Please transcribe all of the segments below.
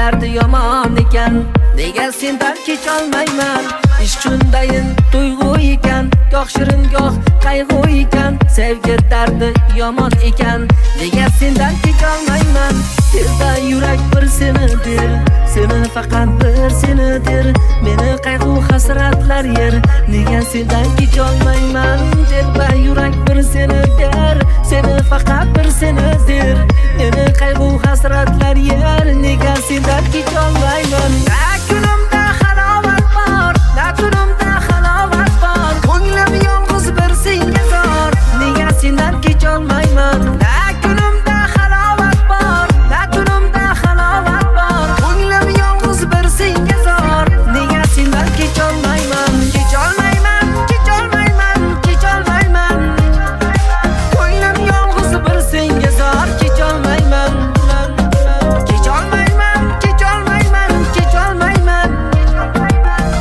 dardi yomon ekan, nega sendan kecholmayman? Ish shundayin tuyg'u ekan, goh shirin goh qayg'u ekan, sevgi dardi yomon ekan, nega sendan kecholmayman? Tezda yurak bir senidir, seni faqat bir senidir, meni qayg'u hasratlar yer, nega sendan kecholmayman? Tezda yurak bir senidir, seni faqat bir senidir, meni qayg'u hasratlar yer, nega sendan kecholmayman? Kunimda halovat bor, tunimda halovat bor, ko'nglim yolg'iz bir senga zor, nega sendan kecholmayman? Kunimda halovat bor, tunimda halovat bor, ko'nglim yolg'iz bir senga zor, nega sendan kecholmayman? Kecholmayman, kecholmayman, kecholmayman, ko'nglim yolg'iz bir senga zor, kecholmayman. Kecholmayman, kecholmayman, kecholmayman,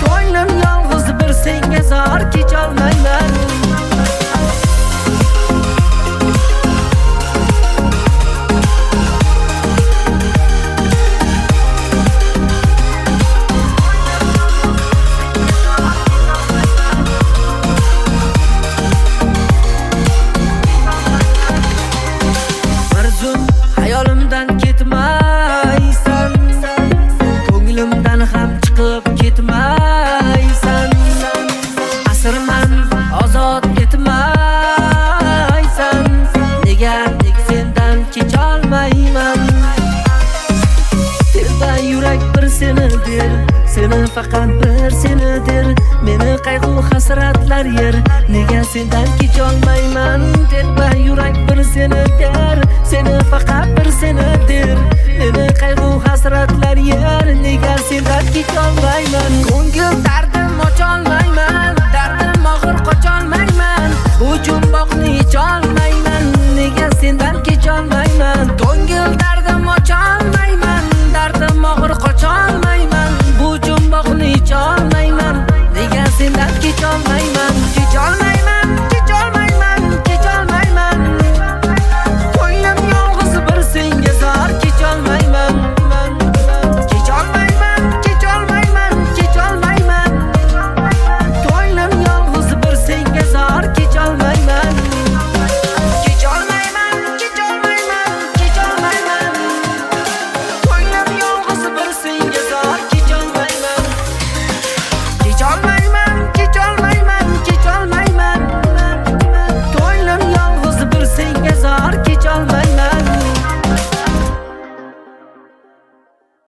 ko'nglim yolg'iz bir senga zor, kecholmayman. Bir zum hayolimdan ketmaysan, ko'nglimdan ham chiqib ketmaysan, asrman ozod etmaysan, nega sendan kecholmayman? Tezda yurak bir senidir, seni faqat bir senidir, meni qayg'u hasratlar yer, nega sendan kecholmayman? Tezda yurak bir senidir, seni faqat bir senidir, meni qayg'u hasratlar yer, nega sendan kecholmayman? Ko'ngil dardim ocholmayman, dardim og'ir